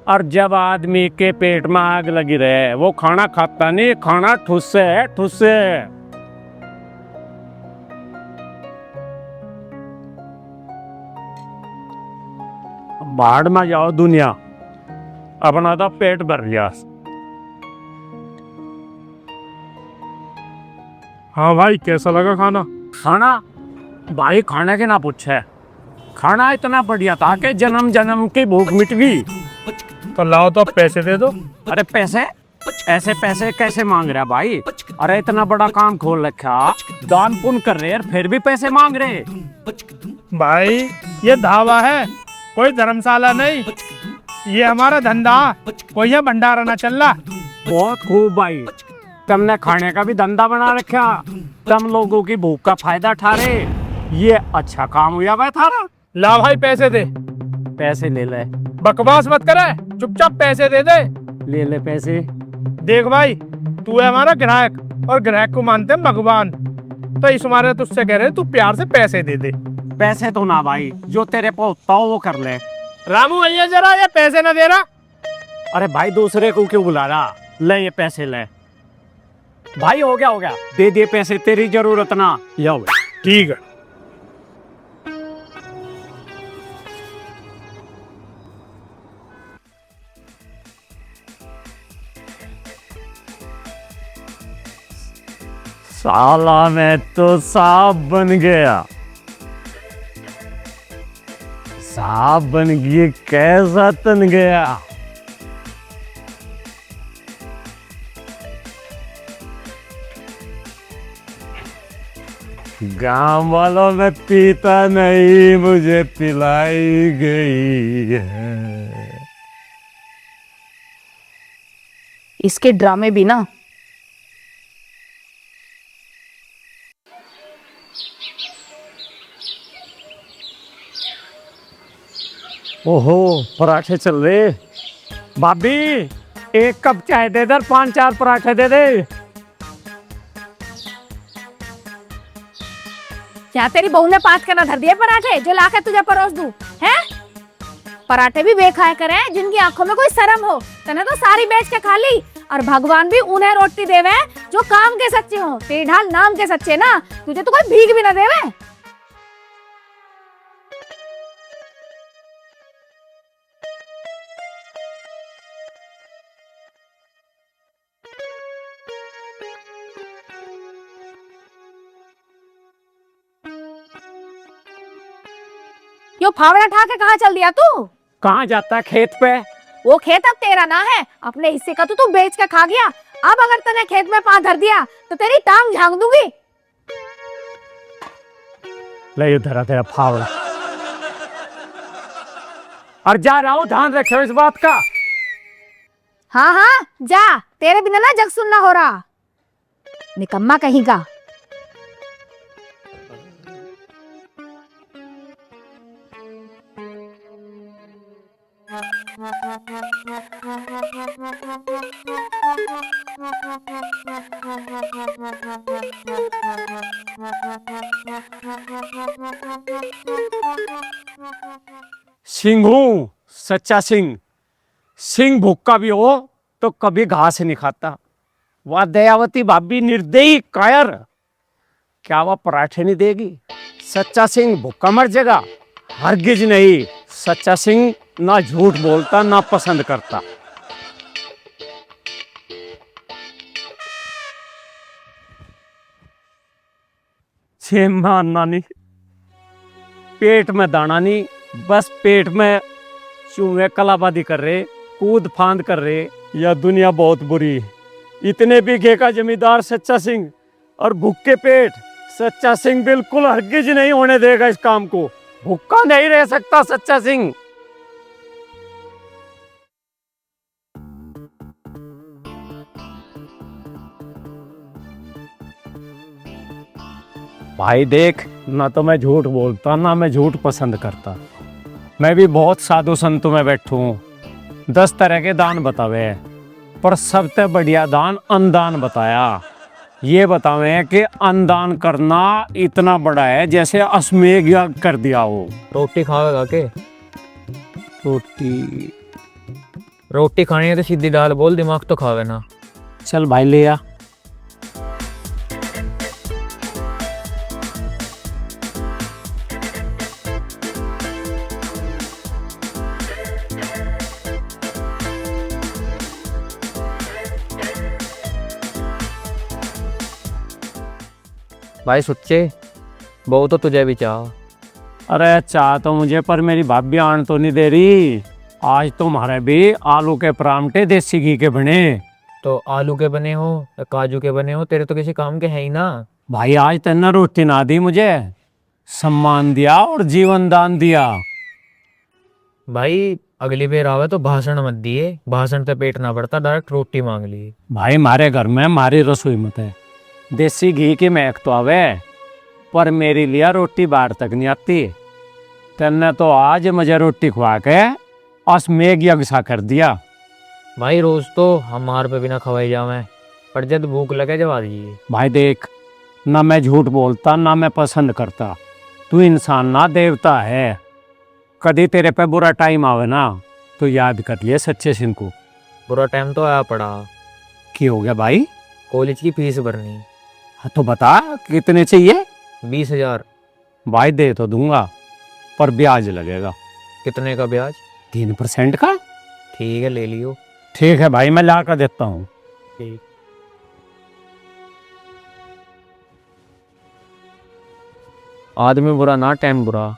और जब आदमी के पेट में आग लगी रहे, वो खाना खाता नहीं, खाना ठुस्से है, ठुस्से। बाढ़ में जाओ दुनिया, अपना तो पेट भर लिया। हाँ भाई, कैसा लगा खाना? खाना भाई, खाने के ना पूछे, खाना इतना बढ़िया था कि जन्म जन्म की भूख मिट गई। तो लाओ, तो अब पैसे दे दो। अरे पैसे, ऐसे पैसे कैसे मांग रहा भाई? अरे इतना बड़ा काम खोल रखा, दान पुण्य कर रहे, फिर भी पैसे मांग रहे। भाई ये ढाबा है, कोई धर्मशाला नहीं। ये हमारा धंधा, कोई यहाँ भंडारा ना चल रहा। बहुत खूब भाई, तुमने खाने का भी धंधा बना रखा, तुम लोगों की भूख का फायदा उठा रहे। ये अच्छा काम हुआ भाई थारा। ला भाई, पैसे दे। पैसे ले ले, बकवास मत करे, चुपचाप पैसे दे दे। ले ले पैसे। देख भाई, तू है हमारा ग्राहक, और ग्राहक को मानते हैं भगवान। तो इस मारे तुझसे कह रहे तू प्यार से पैसे दे दे। पैसे तो ना भाई, जो तेरे पे होता हो वो कर ले। रामू भैया जरा, ये पैसे ना दे रहा। अरे भाई, दूसरे को क्यों बुला रहा? ले ये पैसे ले भाई। हो गया, दे दिए पैसे, तेरी जरूरत ना। यो ठीक है। साला मैं तो सांप बन गया, सांप बन गई, कैसा तन गया। गांव वालों में पीता नहीं, मुझे पिलाई गई है। इसके ड्रामे भी ना। ओहो, पराठे चल रहे। भाभी, 1 कप चाय दे दे, 5-4 पराठे दे दे। क्या तेरी बहू ने 5 करना धर दिए पराठे, जो लाके तुझे परोस दूं? हैं? पराठे भी वे खाया करे जिनकी आंखों में कोई शर्म हो। तने तो सारी बेच के खा ली, और भगवान भी उन्हें रोटी देवे जो काम के सच्चे हो। तेरी ढाल नाम के सच्चे ना, तुझे तो कोई भीख भी ना देवे। यो फावड़ा ठा के कहाँ चल दिया तू? कहाँ जाता है खेत पे? वो खेत अब तेरा ना है, अपने हिस्से का तो तू बेच के खा गया। अब अगर तूने खेत में पांव धर दिया तो तेरी टांग झांक दूंगी। ले इधर आ तेरा फावड़ा। और जा रहा हूँ, ध्यान रखियो इस बात का। हाँ हाँ जा, तेरे बिना ना जग सुनना हो रहा, निकम्मा कहीं का। सिंह हूँ, सच्चा सिंह। सिंह भूखा भी हो तो कभी घास नहीं खाता। वह दयावती भाभी निर्दयी कायर, क्या वह पराठे नहीं देगी? सच्चा सिंह भूखा मर जाएगा? हरगिज नहीं। सच्चा सिंह ना झूठ बोलता ना पसंद करता। छेम में अन्ना नहीं, पेट में दाना नहीं, बस पेट में चूहे कलाबादी कर रहे, कूद फांद कर रहे। यह दुनिया बहुत बुरी। इतने बीघे का जमींदार सच्चा सिंह और भूखे पेट। सच्चा सिंह बिल्कुल हरगिज नहीं होने देगा इस काम को। भूखा नहीं रह सकता सच्चा सिंह। भाई देख, ना तो मैं झूठ बोलता ना मैं झूठ पसंद करता। मैं भी बहुत साधु संतों में बैठू हूँ, 10 तरह के दान बतावे, पर सबसे बढ़िया दान अन्नदान बताया। ये बतावे कि अन्नदान करना इतना बड़ा है जैसे अश्वमेध यज्ञ कर दिया हो। रोटी खाएगा के? रोटी खानी है तो सीधी दाल बोल, दिमाग तो खावे ना। चल भाई ले आ। भाई सुच्चे, बहु तो तुझे भी चाह। अरे चाह तो मुझे, पर मेरी भाभी आन तो नहीं दे रही। आज तुम्हारे भी आलू के परांठे देसी घी के बने। तो आलू के बने हो या काजू के बने हो, तेरे तो किसी काम के है ही ना। भाई आज तेना रोटी ना दी मुझे, सम्मान दिया और जीवन दान दिया। भाई अगली बार आवे तो भाषण मत दिए, भाषण से पेट ना भरता, डायरेक्ट रोटी मांग ली। भाई हमारे घर में हमारी रसोई मत है। देसी घी की महक तो आवे, पर मेरी लिया रोटी बाहर तक नहीं आती। तेने तो आज मुझे रोटी खुआ के अश्वमेध यज्ञ सा कर दिया। भाई रोज तो हमार पे बिना खवाई जावे, पर जब भूख लगे जवा दीजिए। भाई देख, ना मैं झूठ बोलता ना मैं पसंद करता। तू इंसान ना देवता है। कभी तेरे पे बुरा टाइम आवे ना तो याद कर लिए सच्चे सिंह को। बुरा टाइम तो आया पड़ा, क्या हो गया भाई? कॉलेज की फीस भरनी। हाँ तो बता कितने चाहिए? 20,000। भाई दे तो दूंगा, पर ब्याज लगेगा। कितने का ब्याज? 3% का। ठीक है ले लियो। ठीक है भाई, मैं ला कर देता हूँ। ठीक। आदमी बुरा ना टाइम बुरा।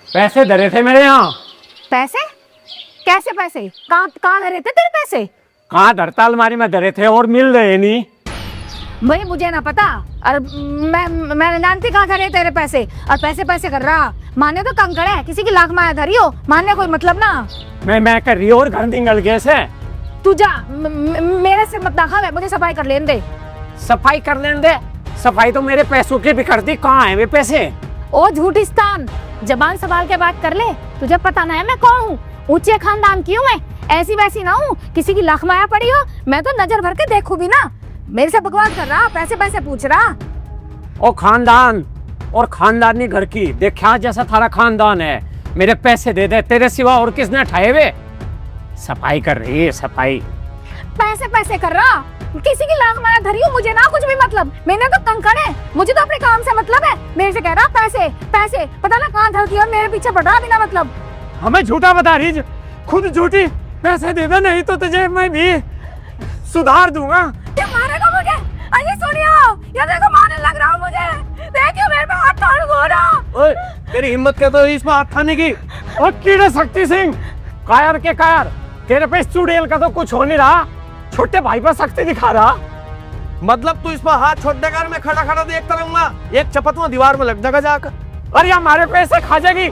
पैसे धरे थे मेरे यहाँ। पैसे? कैसे पैसे? कहाँ कहाँ धरे थे तेरे पैसे? कहाँ धरता, अलमारी में धरे थे और मिल रहे नहीं। भाई मुझे ना पता। और मैं जानती कहाँ धरे तेरे पैसे, और पैसे पैसे कर रहा। माने तो कंकड़ है, किसी की लाख माया धरी हो, मानने कोई मतलब ना। मैं कर रही हूँ और घर निकल गए से। तू जा, मेरे से मत दाखा, मुझे सफाई कर लेने दे। सफाई कर लेने दे। सफाई तो मेरे पैसों की भी कर दी, कहाँ है वे पैसे? ओ झूठिस्तान, जबान संभाल के बात कर ले। तुझे पता ना है मैं कौन हूँ, ऊंचे खानदान की हूँ मैं, ऐसी वैसी ना हूँ किसी की लाख माया पड़ी हो। मैं तो नजर भर के देखूं भी ना। मेरे से बकवास कर रहा, पैसे पैसे पूछ रहा। ओ खानदान और खानदानी घर की देखा जैसा थारा खानदान है। मेरे पैसे दे दे, तेरे सिवा और किसने उठाए वे? सफाई कर रही है, सफाई। पैसे पैसे कर रहा, किसी की लाख माया धरी हो, मुझे ना कुछ भी मतलब। मैंने तो कंकड़ है, मुझे तो अपने काम से मतलब है। मेरे से कह रहा पैसे पैसे, पता ना कहाँ धरती है, मेरे पीछे पड़ रहा बिना मतलब। हमें झूठा बता रही, खुद झूठी। पैसे दे दे, नहीं तो तुझे मैं भी सुधार दूंगा। ये मारेगा मुझे? अरे सुनियो, ये देखो मारने लग रहा हूँ मुझे। देखियो मेरे पे हाथ तोड़ हो रहा। ओए, तेरी हिम्मत क्या तो इसमें हाथ थाने की? और कीड़े शक्ति सिंह, कायर के कायर, तेरे पे इस चुड़ैल का तो कुछ हो नहीं रहा, छोटे भाई पर शक्ति दिखा रहा। मतलब तू इसमें हाथ छोड़ देगा, मैं खड़ा खड़ा देखता रहूंगा, एक चपत में दीवार में लग जाएगा जाकर। अरे हमारे पैसे खा जाएगी।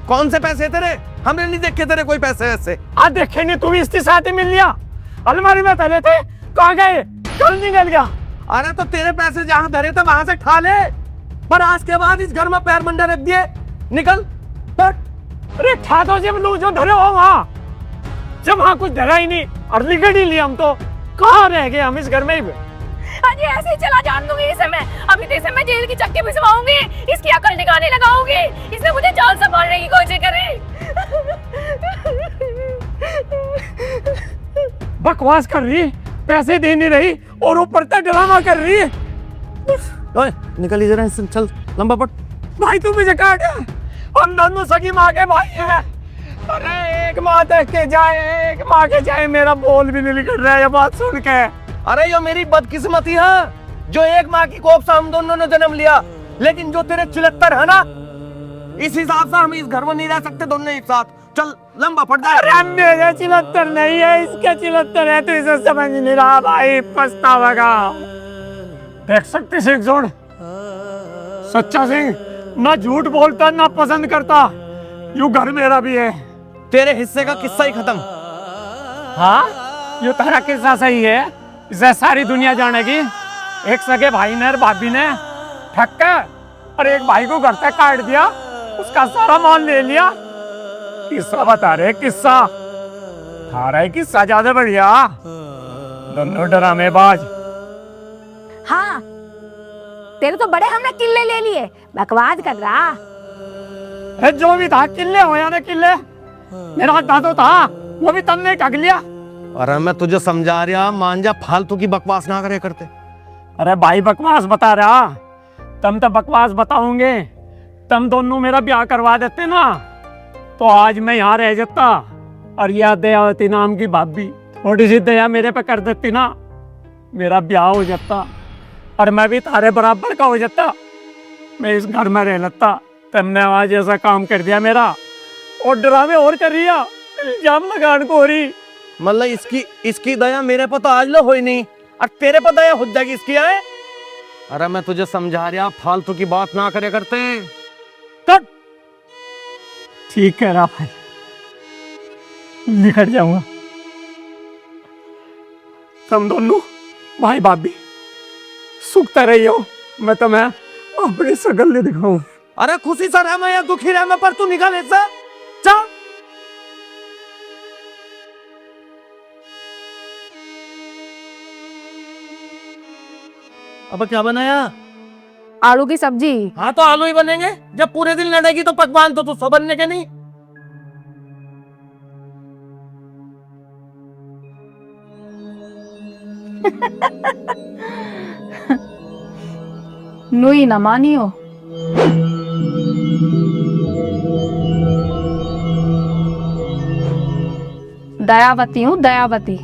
कौन से पैसे तेरे? हमने नहीं देखे तेरे कोई पैसे ऐसे। आज देखे नहीं, तू भी इसके साथ ही मिल लिया। अलमारी में पहले थे, कहाँ गए? कल निकल गया। अरे तो तेरे पैसे जहाँ धरे थे वहां से खा ले, पर आज के बाद इस घर में पैर मंडा रख दिए, निकल। अरे खा तो जब लोग जो धरे हो वहाँ, जब वहाँ कुछ धरा ही नहीं और निकल ही लिया, हम तो कहाँ रह गए हम इस घर में ही। अजी ऐसे ही चला जान दूंगी इसे मैं, अभी तो इसे मैं जेल की चक्की भिजवाऊंगी, इसकी अकल ठिकाने लगाऊंगी। इसने मुझे जान से मारने की कोशिश करी। बकवास कर रही, पैसे दे नहीं रही और ऊपर तक ड्रामा कर रही है। ओए निकल इधर से, चल लंबा पट। भाई तू मुझे कहा क्या? हम दोनों सगी माँ के भाई हैं। अरे एक माँ तक के जाए, एक माँ के जाए, मेरा बोल भी नहीं निकल रहा है ये बात सुन के। अरे ये मेरी बदकिस्मती है जो एक माँ की कोख से हम दोनों ने जन्म लिया, लेकिन जो तेरे चिलत्तर है ना, इस हिसाब से हम इस घर में नहीं रह सकते दोनों एक साथ। चल लंबा पड़ जाए। अरे मेरे चिलत्तर नहीं है, इसके चिलत्तर है, तो इसे समझ नहीं रहा भाई, पछतावा का। देख सकते सिंह जोड़, सच्चा सिंह ना झूठ बोलता ना पसंद करता, यू घर मेरा भी है। तेरे हिस्से का किस्सा ही खत्म। हाँ ये तेरा किस्सा सही है, इसे सारी दुनिया जानेगी। एक सगे भाई ने और भाभी ने ठग के और एक भाई को घर तक काट दिया, उसका सारा माल ले लिया। किस्सा बता रहे, किस्सा थारा है, किस्सा ज्यादा बढ़िया। दोनों ड्रामेबाज। हाँ तेरे तो बड़े हमने किले ले लिए, बकवास कर रहा। है जो भी था, किले हो या ना किले, मेरा हाथ तो था, वो भी तुमने ठग लिया। अरे मैं तुझे समझा रहा, मान जा, फालतू की बकवास ना करे करते। अरे भाई बकवास बता रहा, तुम तो बकवास बताओगे, तुम दोनों मेरा ब्याह करवा देते ना, तो आज मैं यहाँ रह जाता। और यह दयावती नाम की भाभी थोड़ी सी दया मेरे पे कर देती ना, मेरा ब्याह हो जाता और मैं भी तारे बराबर का हो जाता, मैं इस घर में रह लेता। तुमने आज ऐसा काम कर दिया मेरा, और ड्रामे और कर रही है, इल्जाम लगाने को हो रही। मतलब इसकी दया मेरे पर तो आज लो हो ही नहीं, और तेरे पर दया हो जाएगी इसकी है। अरे मैं तुझे समझा रहा, फालतू की बात ना करे करते। तब ठीक है भाई, निकट जाऊंगा। तुम दोनों भाई भाभी सुखता रही हो, मैं तुम्हें अपनी शकल नहीं दिखाऊं। अरे खुशी से रह मैं या दुखी रह मैं, पर तू निकल ऐसा। चल अब क्या बनाया? आलू की सब्जी। हाँ तो आलू ही बनेंगे, जब पूरे दिन लड़ेगी तो पकवान तो तू बनने के नहीं। नुई न मानियो। दयावती हूँ, दयावती।